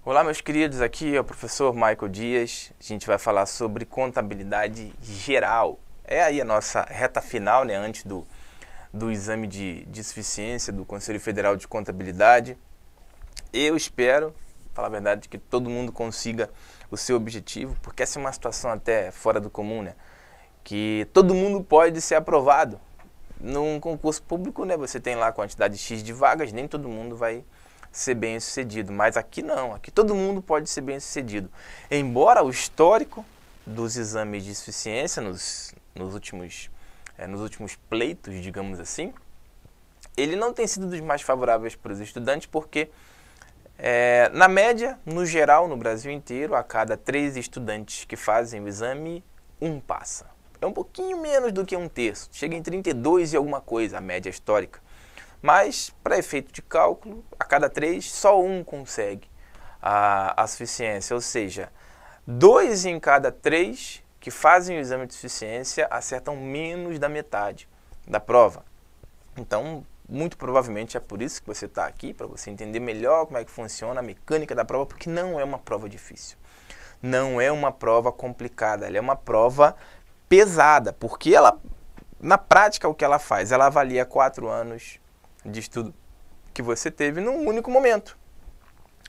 Olá, meus queridos, aqui é o professor Michael Dias. A gente vai falar sobre contabilidade geral. É aí a nossa reta final, né, antes do exame de suficiência do Conselho Federal de Contabilidade. Eu espero, para falar a verdade, que todo mundo consiga o seu objetivo, porque essa é uma situação até fora do comum, né? Que todo mundo pode ser aprovado. Num concurso público, né, você tem lá a quantidade X de vagas, nem todo mundo vai ser bem sucedido, mas aqui não, aqui todo mundo pode ser bem sucedido. Embora o histórico dos exames de suficiência nos últimos pleitos, digamos assim, ele não tem sido dos mais favoráveis para os estudantes, porque na média, no geral, no Brasil inteiro, a cada 3 estudantes que fazem o exame, 1 passa. É um pouquinho menos do que 1/3, chega em 32 e alguma coisa, a média histórica. Mas, para efeito de cálculo, a cada 3, só 1 consegue a suficiência. Ou seja, 2 em cada 3 que fazem o exame de suficiência acertam menos da metade da prova. Então, muito provavelmente é por isso que você está aqui, para você entender melhor como é que funciona a mecânica da prova, porque não é uma prova difícil. Não é uma prova complicada, ela é uma prova pesada, porque ela, na prática, o que ela faz? Ela avalia 4 anos de estudo que você teve num único momento.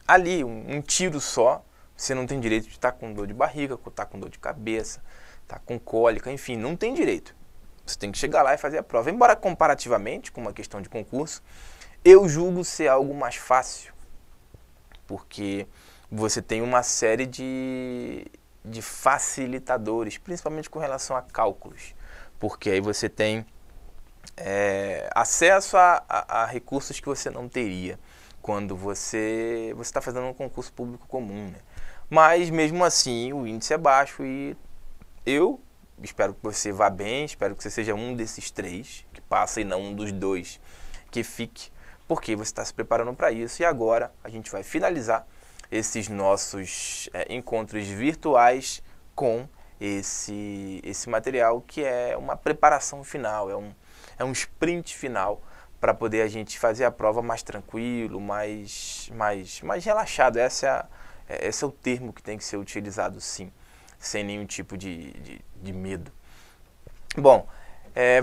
Ali, um tiro só, você não tem direito de estar com dor de barriga, estar com dor de cabeça, estar com cólica, enfim, não tem direito. Você tem que chegar lá e fazer a prova. Embora comparativamente, com uma questão de concurso, eu julgo ser algo mais fácil, porque você tem uma série de facilitadores, principalmente com relação a cálculos, porque aí você tem acesso a recursos que você não teria quando você está fazendo um concurso público comum, né? Mas mesmo assim o índice é baixo e eu espero que você vá bem, espero que você seja um desses 3 que passa e não um dos 2 que fique, porque você está se preparando para isso. E agora a gente vai finalizar esses nossos encontros virtuais com esse material, que é uma preparação final, é um sprint final para poder a gente fazer a prova mais tranquilo, mais relaxado. Esse é o termo que tem que ser utilizado, sim, sem nenhum tipo de medo. Bom,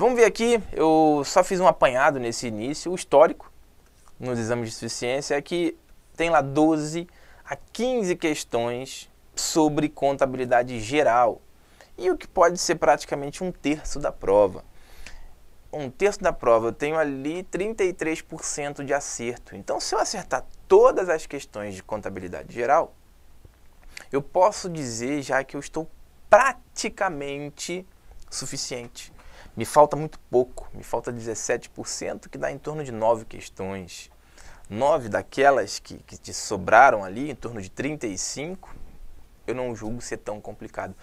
vamos ver aqui, eu só fiz um apanhado nesse início. O histórico nos exames de suficiência é que tem lá 12 a 15 questões sobre contabilidade geral, e o que pode ser praticamente 1/3 da prova. 1/3 da prova, eu tenho ali 33% de acerto. Então, se eu acertar todas as questões de contabilidade geral, eu posso dizer já que eu estou praticamente suficiente. Me falta muito pouco, me falta 17%, que dá em torno de 9 questões. 9 daquelas que te sobraram ali, em torno de 35, eu não julgo ser tão complicado.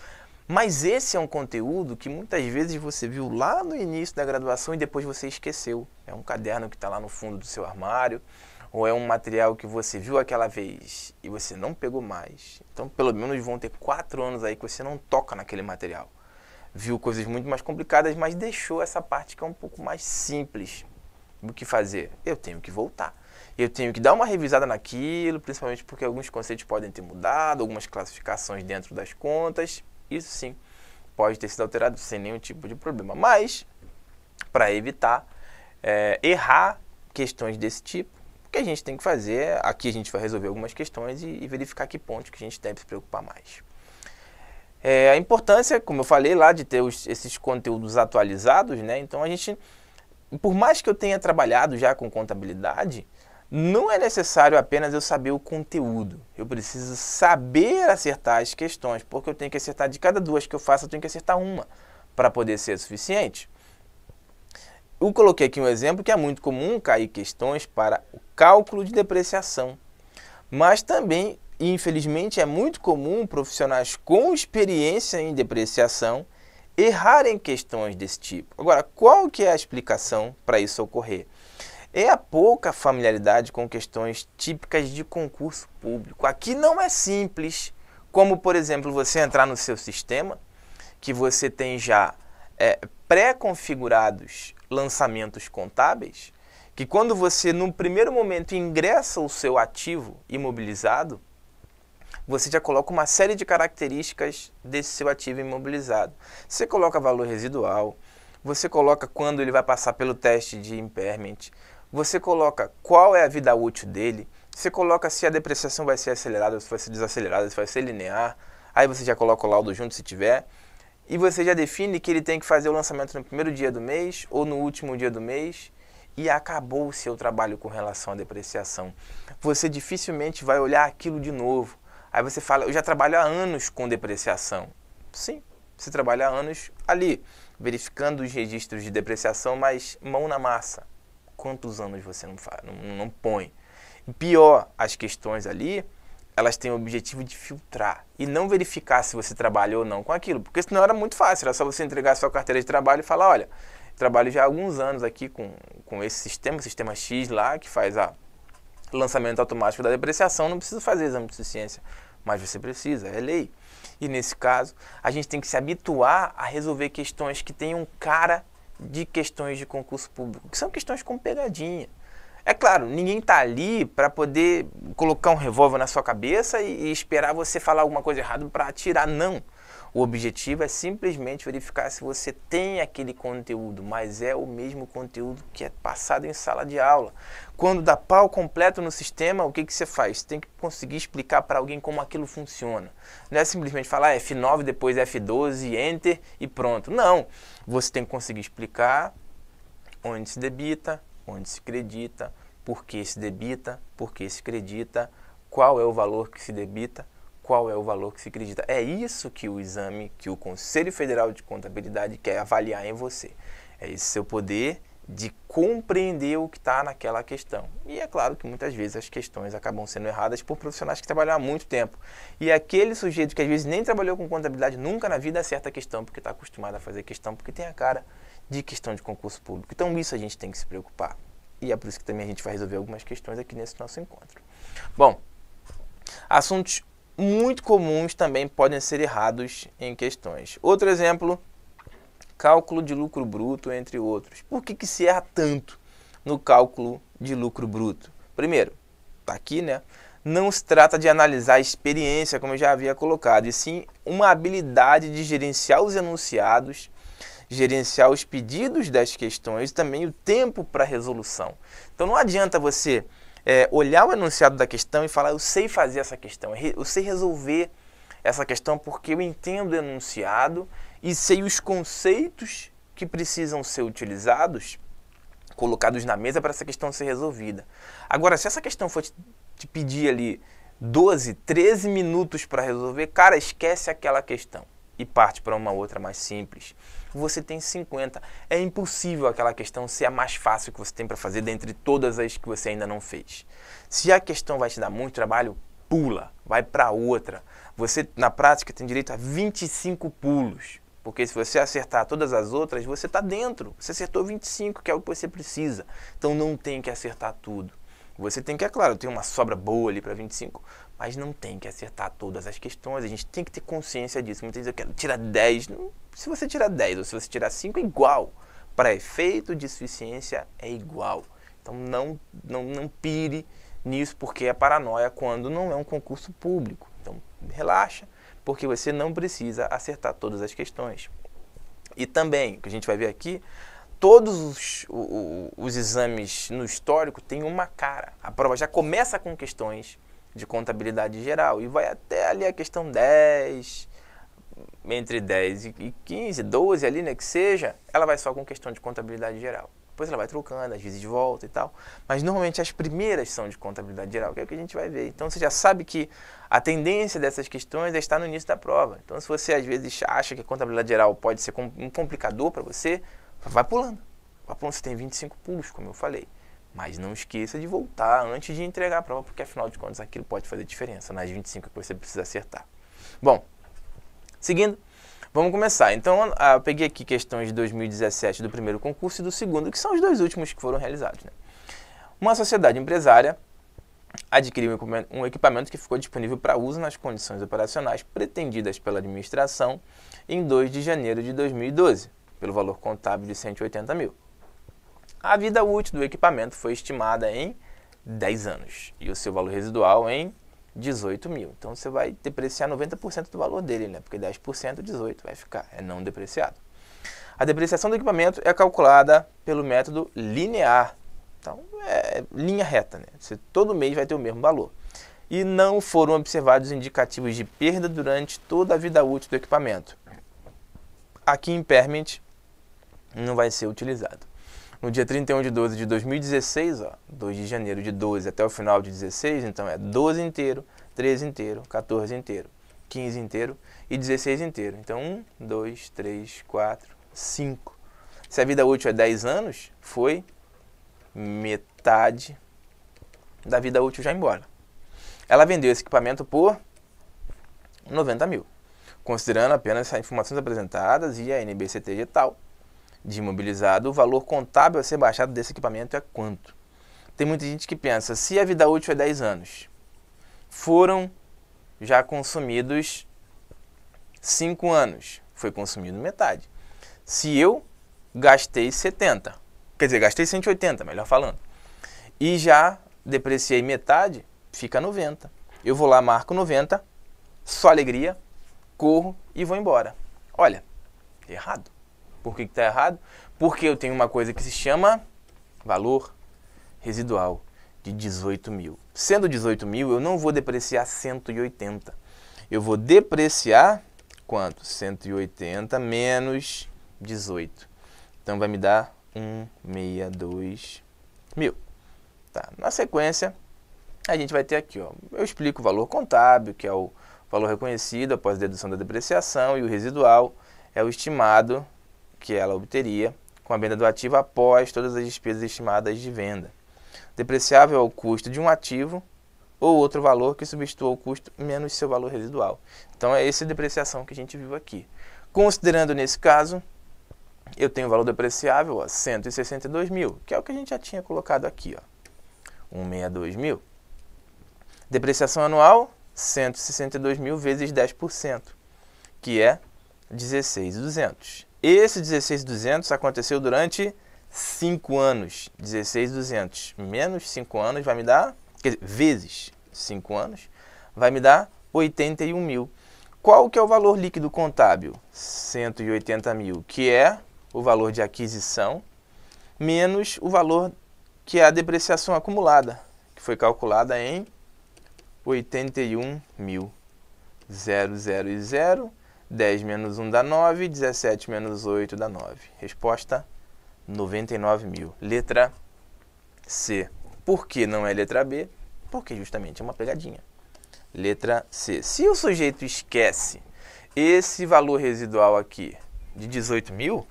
Mas esse é um conteúdo que muitas vezes você viu lá no início da graduação e depois você esqueceu. É um caderno que está lá no fundo do seu armário, ou é um material que você viu aquela vez e você não pegou mais. Então, pelo menos vão ter 4 anos aí que você não toca naquele material. Viu coisas muito mais complicadas, mas deixou essa parte que é um pouco mais simples. O que fazer? Eu tenho que voltar. Eu tenho que dar uma revisada naquilo, principalmente porque alguns conceitos podem ter mudado, algumas classificações dentro das contas. Isso sim, pode ter sido alterado sem nenhum tipo de problema. Mas, para evitar errar questões desse tipo, o que a gente tem que fazer, aqui a gente vai resolver algumas questões e verificar que pontos que a gente deve se preocupar mais. A importância, como eu falei lá, de ter esses conteúdos atualizados, né? Então a gente, por mais que eu tenha trabalhado já com contabilidade, não é necessário apenas eu saber o conteúdo. Eu preciso saber acertar as questões, porque eu tenho que acertar de cada 2 que eu faço, eu tenho que acertar uma para poder ser suficiente. Eu coloquei aqui um exemplo que é muito comum cair questões para o cálculo de depreciação, mas também, infelizmente, é muito comum profissionais com experiência em depreciação errarem questões desse tipo. Agora, qual que é a explicação para isso ocorrer? É a pouca familiaridade com questões típicas de concurso público. Aqui não é simples, como, por exemplo, você entrar no seu sistema, que você tem já pré-configurados lançamentos contábeis, que quando você, no primeiro momento, ingressa o seu ativo imobilizado, você já coloca uma série de características desse seu ativo imobilizado. Você coloca valor residual, você coloca quando ele vai passar pelo teste de impairment, você coloca qual é a vida útil dele, você coloca se a depreciação vai ser acelerada, se vai ser desacelerada, se vai ser linear, aí você já coloca o laudo junto se tiver, e você já define que ele tem que fazer o lançamento no primeiro dia do mês ou no último dia do mês, e acabou o seu trabalho com relação à depreciação. Você dificilmente vai olhar aquilo de novo. Aí você fala, eu já trabalho há anos com depreciação. Sim, você trabalha há anos ali, verificando os registros de depreciação, mas mão na massa. Quantos anos você não põe? E pior, as questões ali, elas têm o objetivo de filtrar e não verificar se você trabalhou ou não com aquilo, porque senão era muito fácil, era só você entregar a sua carteira de trabalho e falar, olha, trabalho já há alguns anos aqui com esse sistema, o sistema X lá, que faz o lançamento automático da depreciação, não precisa fazer exame de suficiência, mas você precisa, é lei. E nesse caso, a gente tem que se habituar a resolver questões que tenham cara de questões de concurso público, que são questões com pegadinha. É claro, ninguém está ali para poder colocar um revólver na sua cabeça e esperar você falar alguma coisa errada para atirar, não. O objetivo é simplesmente verificar se você tem aquele conteúdo, mas é o mesmo conteúdo que é passado em sala de aula. Quando dá pau completo no sistema, o que você faz? Você tem que conseguir explicar para alguém como aquilo funciona. Não é simplesmente falar F9, depois F12, Enter e pronto. Não, você tem que conseguir explicar onde se debita, onde se credita, por que se debita, por que se credita, qual é o valor que se debita, qual é o valor que se acredita. É isso que o exame, que o Conselho Federal de Contabilidade quer avaliar em você. É esse seu poder de compreender o que está naquela questão. E é claro que muitas vezes as questões acabam sendo erradas por profissionais que trabalham há muito tempo. E aquele sujeito que às vezes nem trabalhou com contabilidade nunca na vida acerta a questão, porque está acostumado a fazer questão, porque tem a cara de questão de concurso público. Então isso a gente tem que se preocupar. E é por isso que também a gente vai resolver algumas questões aqui nesse nosso encontro. Bom, assuntos muito comuns também podem ser errados em questões. Outro exemplo, cálculo de lucro bruto, entre outros. Por que se erra tanto no cálculo de lucro bruto? Primeiro, está aqui, né? Não se trata de analisar a experiência, como eu já havia colocado, e sim uma habilidade de gerenciar os enunciados, gerenciar os pedidos das questões e também o tempo para resolução. Então não adianta você olhar o enunciado da questão e falar, eu sei fazer essa questão, eu sei resolver essa questão porque eu entendo o enunciado e sei os conceitos que precisam ser utilizados, colocados na mesa para essa questão ser resolvida. Agora, se essa questão for te pedir ali 12, 13 minutos para resolver, cara, esquece aquela questão e parte para uma outra mais simples. Você tem 50. É impossível aquela questão ser a mais fácil que você tem para fazer dentre todas as que você ainda não fez. Se a questão vai te dar muito trabalho, pula, vai para outra. Você, na prática, tem direito a 25 pulos. Porque se você acertar todas as outras, você está dentro. Você acertou 25, que é o que você precisa. Então não tem que acertar tudo. Você tem que, é claro, ter uma sobra boa ali para 25, mas não tem que acertar todas as questões. A gente tem que ter consciência disso. Muitas vezes eu quero tirar 10. Se você tirar 10 ou se você tirar 5, é igual. Para efeito de suficiência, é igual. Então não pire nisso, porque é paranoia quando não é um concurso público. Então relaxa, porque você não precisa acertar todas as questões. E também, o que a gente vai ver aqui, todos os exames no histórico têm uma cara. A prova já começa com questões de contabilidade geral e vai até ali a questão 10, entre 10 e 15, 12 ali, né, que seja, ela vai só com questão de contabilidade geral. Depois ela vai trocando, às vezes de volta e tal. Mas normalmente as primeiras são de contabilidade geral, que é o que a gente vai ver. Então você já sabe que a tendência dessas questões é estar no início da prova. Então se você às vezes acha que a contabilidade geral pode ser um complicador para você, vai pulando. Vai pulando, você tem 25 pulos, como eu falei. Mas não esqueça de voltar antes de entregar a prova, porque afinal de contas aquilo pode fazer diferença nas 25 que você precisa acertar. Bom, seguindo, vamos começar. Então, eu peguei aqui questões de 2017 do primeiro concurso e do segundo, que são os dois últimos que foram realizados, né? Uma sociedade empresária adquiriu um equipamento que ficou disponível para uso nas condições operacionais pretendidas pela administração em 2 de janeiro de 2012, pelo valor contábil de 180 mil. A vida útil do equipamento foi estimada em 10 anos e o seu valor residual em 18 mil. Então você vai depreciar 90% do valor dele, né? Porque 10%, 18 vai ficar, é não depreciado. A depreciação do equipamento é calculada pelo método linear. Então, é linha reta, né? Você, todo mês vai ter o mesmo valor. E não foram observados indicativos de perda durante toda a vida útil do equipamento. Aqui, impairment não vai ser utilizado. No dia 31 de 12 de 2016, ó, 2 de janeiro de 12 até o final de 16, então é 12 inteiro, 13 inteiro, 14 inteiro, 15 inteiro e 16 inteiro. Então, 1, 2, 3, 4, 5. Se a vida útil é 10 anos, foi metade da vida útil já embora. Ela vendeu esse equipamento por 90 mil, considerando apenas as informações apresentadas e a NBCT tal de imobilizado, o valor contábil a ser baixado desse equipamento é quanto? Tem muita gente que pensa, se a vida útil é 10 anos, foram já consumidos 5 anos, foi consumido metade. Se eu gastei 70, quer dizer, gastei 180, melhor falando, e já depreciei metade, fica 90. Eu vou lá, marco 90, só alegria, corro e vou embora. Olha, errado. Por que está errado? Porque eu tenho uma coisa que se chama valor residual de 18 mil. Sendo 18 mil, eu não vou depreciar 180. Eu vou depreciar quanto? 180 menos 18. Então vai me dar 162 mil. Tá. Na sequência, a gente vai ter aqui, ó, eu explico o valor contábil, que é o valor reconhecido após a dedução da depreciação, e o residual é o estimado que ela obteria com a venda do ativo após todas as despesas estimadas de venda. Depreciável é o custo de um ativo ou outro valor que substitua o custo menos seu valor residual. Então é essa depreciação que a gente viu aqui. Considerando nesse caso, eu tenho o valor depreciável, ó, 162 mil, que é o que a gente já tinha colocado aqui, ó, 162 mil. Depreciação anual, 162 mil vezes 10%, que é 16.200. Esse 16.200 aconteceu durante 5 anos. 16.200 menos 5 anos vai me dar, quer dizer, vezes 5 anos, vai me dar 81 mil. Qual que é o valor líquido contábil? 180 mil, que é o valor de aquisição, menos o valor que é a depreciação acumulada, que foi calculada em 81 mil. 0, 0 e 0. 10 menos 1 dá 9, 17 menos 8 dá 9. Resposta, 99 mil. Letra C. Por que não é letra B? Porque justamente é uma pegadinha. Letra C. Se o sujeito esquece esse valor residual aqui de 18 mil,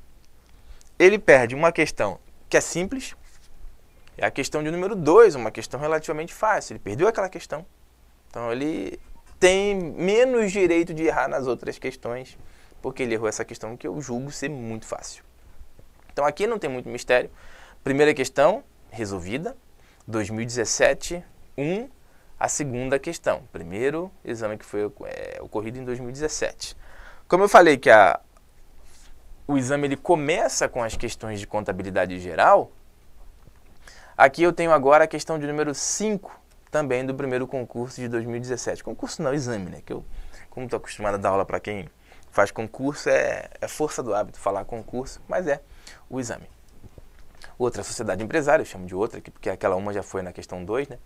ele perde uma questão que é simples, é a questão de número 2, uma questão relativamente fácil. Ele perdeu aquela questão. Então ele tem menos direito de errar nas outras questões, porque ele errou essa questão que eu julgo ser muito fácil. Então aqui não tem muito mistério. Primeira questão, resolvida. 2017, 1. A segunda questão. Primeiro exame que foi ocorrido em 2017. Como eu falei que o exame ele começa com as questões de contabilidade geral, aqui eu tenho agora a questão de número 5, também do primeiro concurso de 2017. Concurso não, exame, né? Que eu, como estou acostumado a dar aula para quem faz concurso, é força do hábito falar concurso, mas é o exame. Outra sociedade empresária, eu chamo de outra aqui, porque aquela uma já foi na questão 2, né?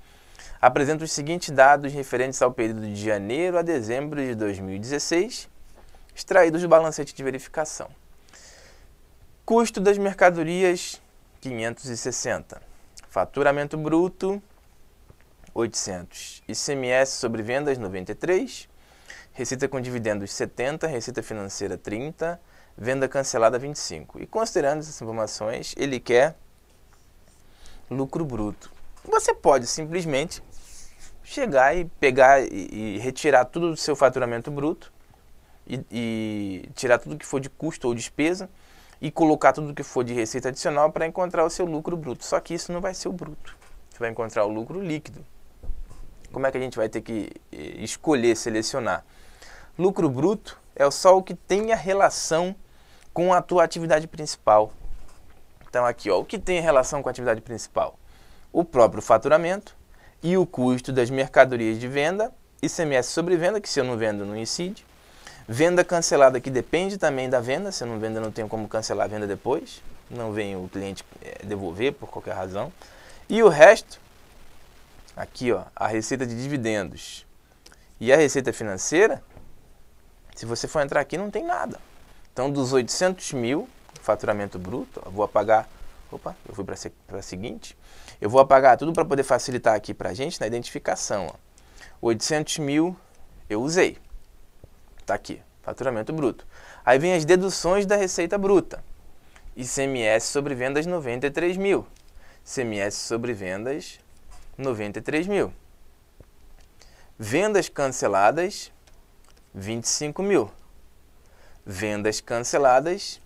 Apresenta os seguintes dados referentes ao período de janeiro a dezembro de 2016, extraídos do balancete de verificação. Custo das mercadorias, 560. Faturamento bruto, 800. ICMS sobre vendas, 93. Receita com dividendos, 70. Receita financeira, 30. Venda cancelada, 25. E considerando essas informações, ele quer lucro bruto. Você pode simplesmente chegar e pegar e retirar tudo do seu faturamento bruto e tirar tudo que for de custo ou despesa e colocar tudo que for de receita adicional para encontrar o seu lucro bruto. Só que isso não vai ser o bruto. Você vai encontrar o lucro líquido. Como é que a gente vai ter que escolher, selecionar? Lucro bruto é só o que tem a relação com a tua atividade principal. Então aqui, ó, o que tem relação com a atividade principal? O próprio faturamento e o custo das mercadorias de venda ICMS sobre venda, que se eu não vendo, não incide. Venda cancelada, que depende também da venda. Se eu não vendo, eu não tenho como cancelar a venda depois. Não vem o cliente devolver por qualquer razão. E o resto, aqui ó, a receita de dividendos e a receita financeira, se você for entrar aqui, não tem nada. Então, dos 800 mil, faturamento bruto, eu vou apagar... Opa, eu fui para a seguinte. Eu vou apagar tudo para poder facilitar aqui para a gente na identificação. Ó. 800 mil eu usei. Está aqui, faturamento bruto. Aí vem as deduções da receita bruta. ICMS sobre vendas, 93 mil. ICMS sobre vendas, 93 mil. Vendas canceladas, 25 mil. Vendas canceladas,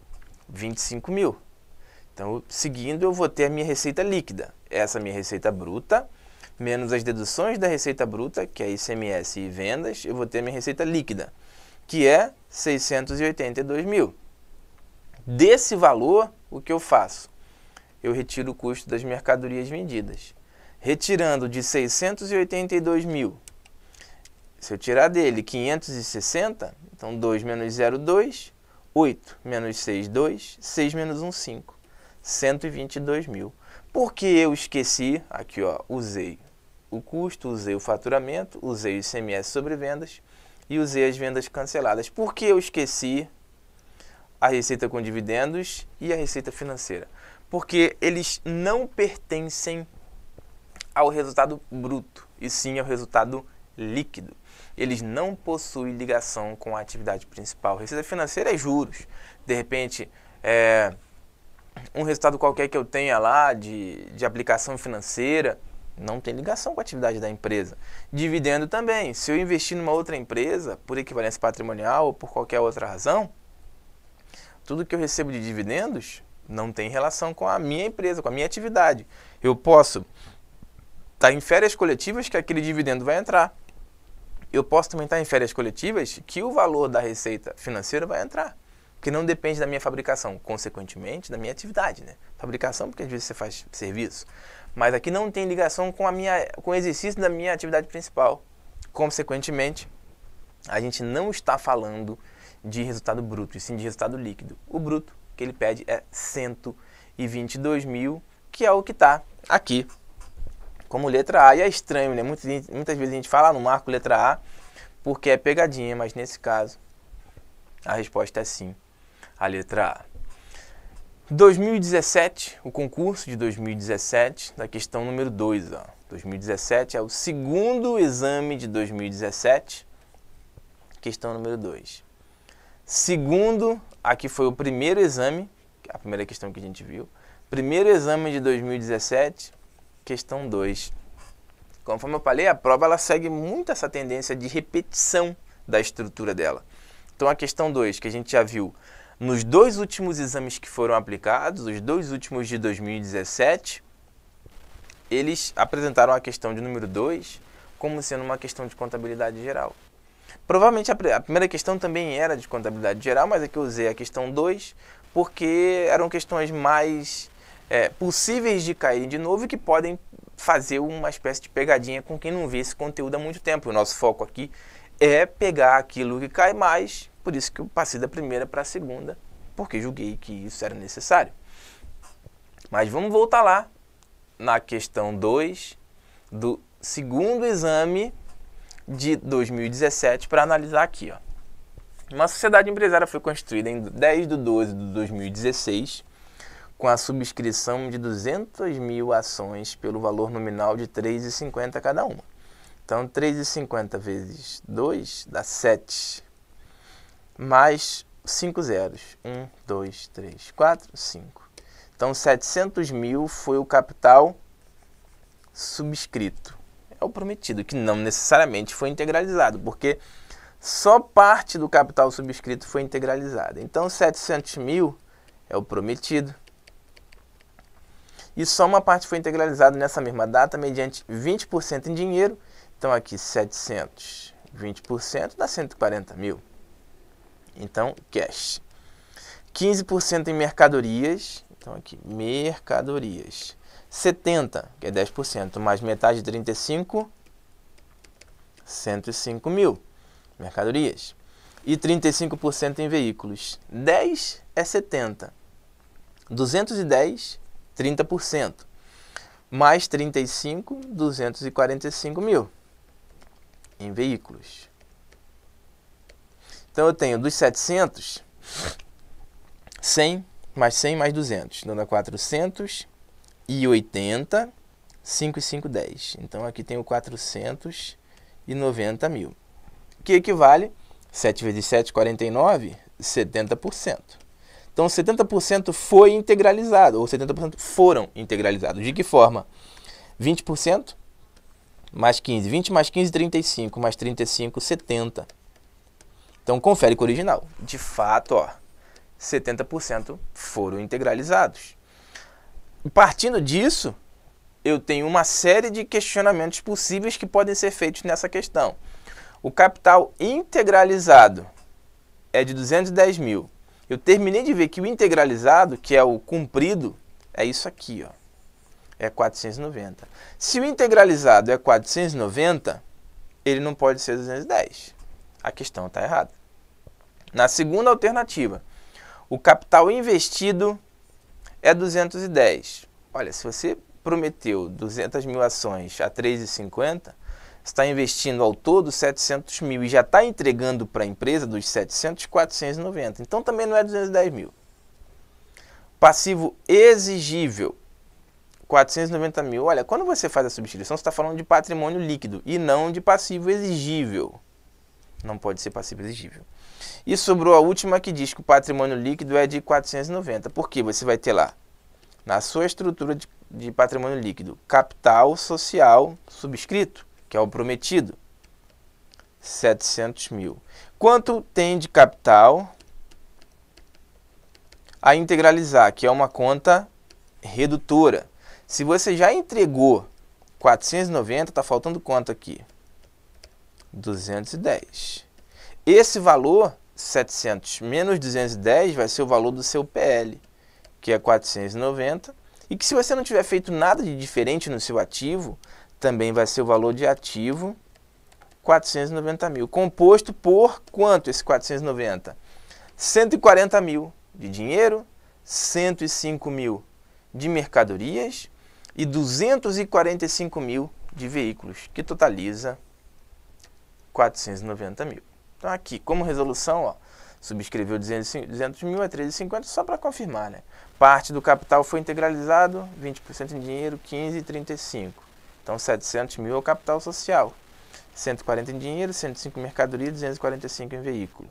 25 mil. Então, seguindo, eu vou ter a minha receita líquida. Essa minha receita bruta, menos as deduções da receita bruta, que é ICMS e vendas, eu vou ter a minha receita líquida, que é 682 mil. Desse valor, o que eu faço? Eu retiro o custo das mercadorias vendidas. Retirando de 682 mil, se eu tirar dele 560, então 2 menos 0, 2, 8 menos 6, 2, 6 menos 1, 5. 122 mil. Porque eu esqueci, aqui ó, usei o custo, usei o faturamento, usei o ICMS sobre vendas e usei as vendas canceladas. Por que eu esqueci a receita com dividendos e a receita financeira? Porque eles não pertencem ao resultado bruto, e sim ao resultado líquido. Eles não possuem ligação com a atividade principal. Receita financeira é juros. De repente, um resultado qualquer que eu tenha lá de aplicação financeira, não tem ligação com a atividade da empresa. Dividendo também. Se eu investir numa outra empresa, por equivalência patrimonial ou por qualquer outra razão, tudo que eu recebo de dividendos não tem relação com a minha empresa, com a minha atividade. Eu posso estar em férias coletivas que aquele dividendo vai entrar. Eu posso também estar em férias coletivas que o valor da receita financeira vai entrar. Que não depende da minha fabricação, consequentemente, da minha atividade, né? Fabricação, porque às vezes você faz serviço. Mas aqui não tem ligação com o exercício da minha atividade principal. Consequentemente, a gente não está falando de resultado bruto, e sim de resultado líquido. O bruto que ele pede é 122 mil, que é o que está aqui como letra A. E é estranho, né? Muitas vezes a gente fala no marco letra A porque é pegadinha, mas nesse caso a resposta é sim. A letra A. 2017, o concurso de 2017, da questão número 2. 2017 é o segundo exame de 2017, questão número 2. Segundo, aqui foi o primeiro exame, a primeira questão que a gente viu. Primeiro exame de 2017, questão 2. Conforme eu falei, a prova ela segue muito essa tendência de repetição da estrutura dela. Então, a questão 2, que a gente já viu nos dois últimos exames que foram aplicados, os dois últimos de 2017, eles apresentaram a questão de número 2 como sendo uma questão de contabilidade geral. Provavelmente a primeira questão também era de contabilidade geral, mas é que eu usei a questão 2 porque eram questões mais possíveis de cair de novo e que podem fazer uma espécie de pegadinha com quem não vê esse conteúdo há muito tempo. O nosso foco aqui é pegar aquilo que cai mais, por isso que eu passei da primeira para a segunda, porque julguei que isso era necessário. Mas vamos voltar lá na questão 2 do segundo exame de 2017 para analisar aqui. Uma sociedade empresária foi constituída em 10/12/2016 com a subscrição de 200 mil ações pelo valor nominal de R$ 3,50 cada uma. Então, 3,50 vezes 2 dá 7, mais 5 zeros. 1, 2, 3, 4, 5. Então, 700 mil foi o capital subscrito. É o prometido, que não necessariamente foi integralizado, porque só parte do capital subscrito foi integralizada. Então, 700 mil é o prometido. E só uma parte foi integralizada nessa mesma data, mediante 20% em dinheiro. Então, aqui 700, 20% dá 140 mil. Então, cash. 15% em mercadorias. Então, aqui, mercadorias. 70, que é 10%, mais metade de 35, 105 mil mercadorias. E 35% em veículos. 10 é 70. 210, 30%. Mais 35, 245 mil em veículos. Então eu tenho dos 700, 100 mais 200, dando a 480, 5 e 5, 10. Então aqui tenho 490 mil, que equivale 7 vezes 7, 49, 70%. Então 70% foi integralizado, ou 70% foram integralizados. De que forma? 20% mais 15. 20 mais 15, 35. Mais 35, 70. Então confere com o original. De fato, ó, 70% foram integralizados. Partindo disso, eu tenho uma série de questionamentos possíveis que podem ser feitos nessa questão. O capital integralizado é de 210 mil. Eu terminei de ver que o integralizado, que é o cumprido, é isso aqui, ó. É 490. Se o integralizado é 490, ele não pode ser 210. A questão está errada. Na segunda alternativa, o capital investido é 210. Olha, se você prometeu 200 mil ações a 3,50, está investindo ao todo 700 mil e já está entregando para a empresa dos 700, 490. Então também não é 210 mil. Passivo exigível, 490 mil. Olha, quando você faz a substituição, você está falando de patrimônio líquido e não de passivo exigível. Não pode ser passivo exigível. E sobrou a última que diz que o patrimônio líquido é de 490. Por quê? Você vai ter lá, na sua estrutura de patrimônio líquido, capital social subscrito, que é o prometido, 700 mil. Quanto tem de capital a integralizar, que é uma conta redutora? Se você já entregou 490, está faltando quanto aqui? 210. Esse valor, 700 menos 210, vai ser o valor do seu PL, que é 490, e que se você não tiver feito nada de diferente no seu ativo, também vai ser o valor de ativo 490 mil. Composto por quanto esse 490? 140 mil de dinheiro, 105 mil de mercadorias e 245 mil de veículos, que totaliza 490 mil. Então aqui, como resolução, ó, subscreveu 200 mil a 13,50 só para confirmar, né? Parte do capital foi integralizado, 20% em dinheiro, 15 e 35. Então 700 mil é o capital social. 140 em dinheiro, 105 em mercadoria, 245 em veículo.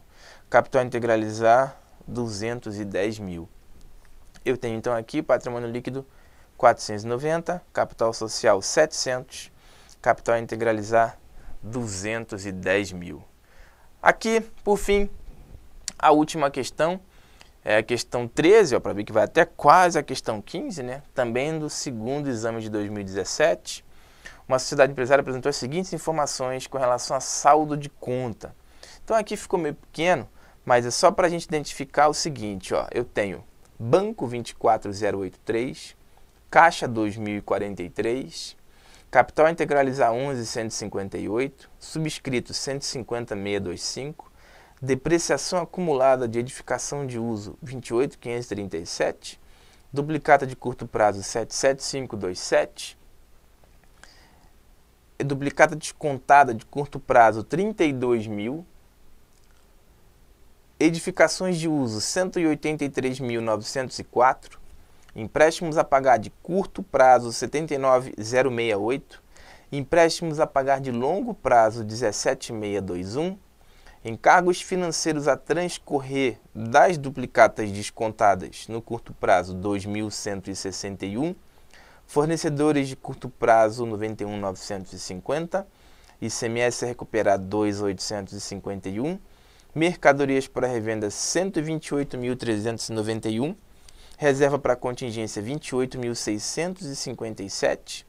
Capital a integralizar, 210 mil. Eu tenho então aqui patrimônio líquido 490, capital social 700, capital a integralizar 210 mil. Aqui, por fim, a última questão é a questão 13, para ver que vai até quase a questão 15, né? Também do segundo exame de 2017. Uma sociedade empresária apresentou as seguintes informações com relação a saldo de conta. Então aqui ficou meio pequeno, mas é só para a gente identificar o seguinte, ó, eu tenho banco 24083, caixa 2043, capital a integralizar 11.158, subscrito 150.625, depreciação acumulada de edificação de uso 28.537, duplicata de curto prazo 77527, duplicata descontada de curto prazo 32 mil, edificações de uso 183.904, empréstimos a pagar de curto prazo 79.068, empréstimos a pagar de longo prazo 17.621, encargos financeiros a transcorrer das duplicatas descontadas no curto prazo 2.161, fornecedores de curto prazo 91.950, ICMS a recuperar 2.851, mercadorias para revenda 128.391, reserva para contingência 28.657,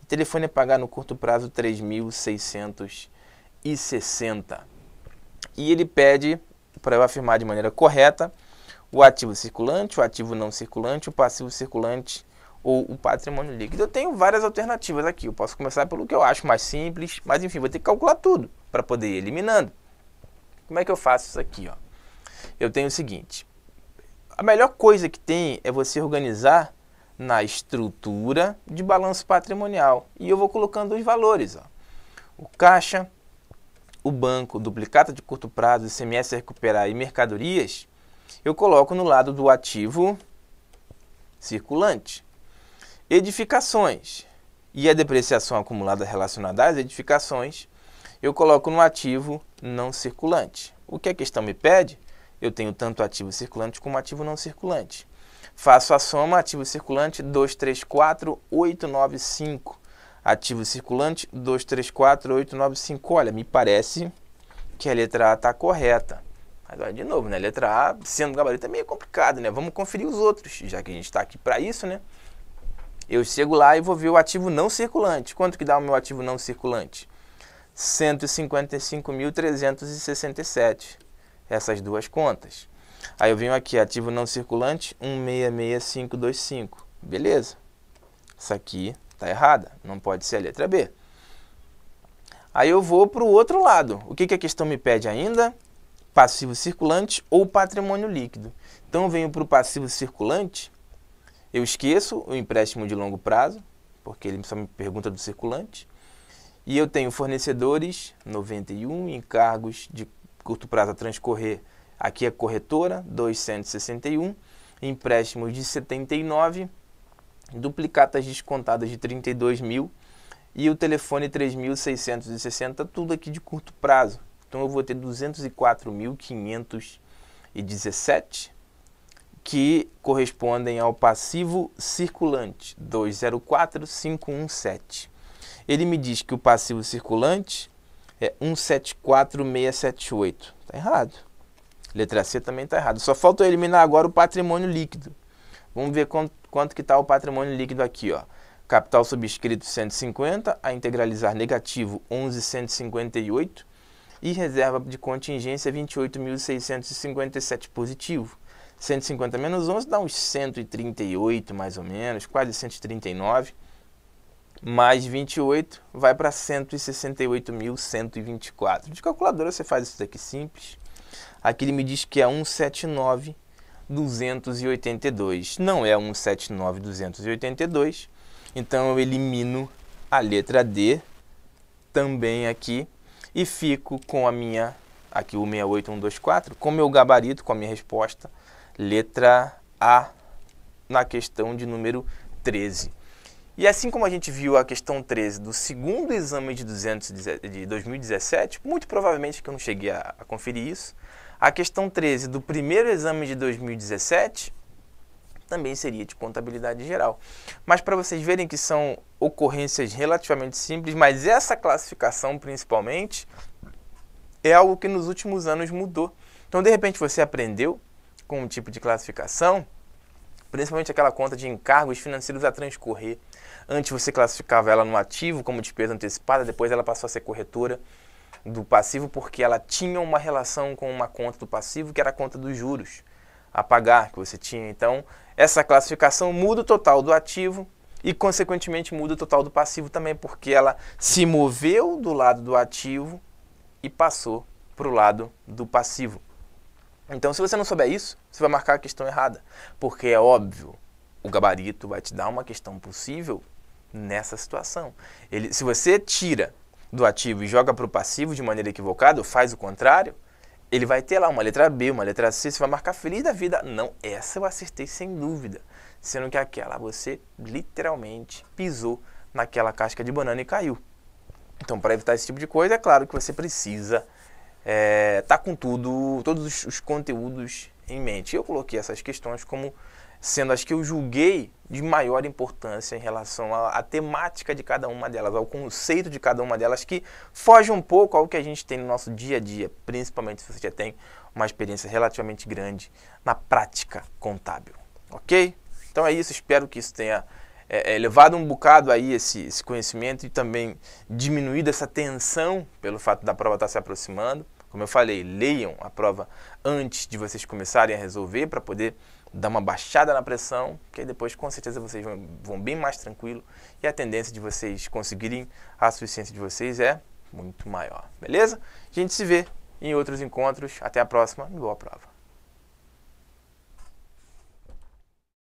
telefone a pagar no curto prazo 3.660. E ele pede para eu afirmar de maneira correta o ativo circulante, o ativo não circulante, o passivo circulante, ou o patrimônio líquido. Eu tenho várias alternativas aqui. Eu posso começar pelo que eu acho mais simples, mas enfim, vou ter que calcular tudo para poder ir eliminando. Como é que eu faço isso aqui? Ó? Eu tenho o seguinte, a melhor coisa que tem é você organizar na estrutura de balanço patrimonial. E eu vou colocando os valores. Ó. O caixa, o banco, duplicata de curto prazo, ICMS a recuperar e mercadorias, eu coloco no lado do ativo circulante. Edificações e a depreciação acumulada relacionada às edificações, eu coloco no ativo não circulante. O que a questão me pede? Eu tenho tanto ativo circulante como ativo não circulante. Faço a soma, ativo circulante 234,895. Ativo circulante 234,895. Olha, me parece que a letra A está correta. Mas olha, de novo, né? Letra A, sendo gabarito, é meio complicado, né? Vamos conferir os outros, já que a gente está aqui para isso, né? Eu chego lá e vou ver o ativo não circulante. Quanto que dá o meu ativo não circulante? 155.367. Essas duas contas. Aí eu venho aqui, ativo não circulante, 166525. Beleza. Isso aqui está errada, não pode ser a letra B. Aí eu vou para o outro lado. O que a questão me pede ainda? Passivo circulante ou patrimônio líquido. Então eu venho para o passivo circulante, eu esqueço o empréstimo de longo prazo, porque ele só me pergunta do circulante. E eu tenho fornecedores, 91, encargos de curto prazo a transcorrer, aqui é corretora, 261, empréstimos de 79, duplicatas descontadas de 32 mil e o telefone 3.660, tudo aqui de curto prazo. Então eu vou ter 204.517 que correspondem ao passivo circulante, 204.517. Ele me diz que o passivo circulante é 174.678. Está errado. Letra C também está errado. Só falta eu eliminar agora o patrimônio líquido. Vamos ver quanto que está o patrimônio líquido aqui. Ó. Capital subscrito 150, a integralizar negativo 11.158 e reserva de contingência 28.657 positivo. 150 menos 11 dá uns 138 mais ou menos, quase 139. Mais 28 vai para 168.124. De calculadora você faz isso daqui simples. Aqui ele me diz que é 179.282. Não é 179.282. Então eu elimino a letra D também aqui e fico com a minha, aqui o 68124, com o meu gabarito, com a minha resposta, letra A na questão de número 13. E assim como a gente viu a questão 13 do segundo exame de 2017, muito provavelmente que eu não cheguei a conferir isso, a questão 13 do primeiro exame de 2017 também seria de contabilidade geral. Mas para vocês verem que são ocorrências relativamente simples, mas essa classificação principalmente é algo que nos últimos anos mudou. Então, de repente, você aprendeu com um tipo de classificação, principalmente aquela conta de encargos financeiros a transcorrer. Antes você classificava ela no ativo como despesa antecipada, depois ela passou a ser corretora do passivo porque ela tinha uma relação com uma conta do passivo, que era a conta dos juros a pagar que você tinha. Então, essa classificação muda o total do ativo e, consequentemente, muda o total do passivo também, porque ela se moveu do lado do ativo e passou para o lado do passivo. Então, se você não souber isso, você vai marcar a questão errada, porque é óbvio, o gabarito vai te dar uma questão possível nessa situação. Se você tira do ativo e joga para o passivo de maneira equivocada, ou faz o contrário, ele vai ter lá uma letra B, uma letra C, você vai marcar feliz da vida. Não, essa eu acertei sem dúvida, sendo que aquela você literalmente pisou naquela casca de banana e caiu. Então, para evitar esse tipo de coisa, é claro que você precisa tá com todos os conteúdos em mente. Eu coloquei essas questões como sendo as que eu julguei de maior importância em relação à temática de cada uma delas, ao conceito de cada uma delas, que foge um pouco ao que a gente tem no nosso dia a dia, principalmente se você já tem uma experiência relativamente grande na prática contábil, ok? Então é isso, espero que isso tenha elevado um bocado aí esse conhecimento e também diminuído essa tensão pelo fato da prova estar se aproximando. Como eu falei, leiam a prova antes de vocês começarem a resolver para poder dar uma baixada na pressão, que aí depois com certeza vocês vão bem mais tranquilo e a tendência de vocês conseguirem a suficiência de vocês é muito maior, beleza? A gente se vê em outros encontros. Até a próxima e boa prova!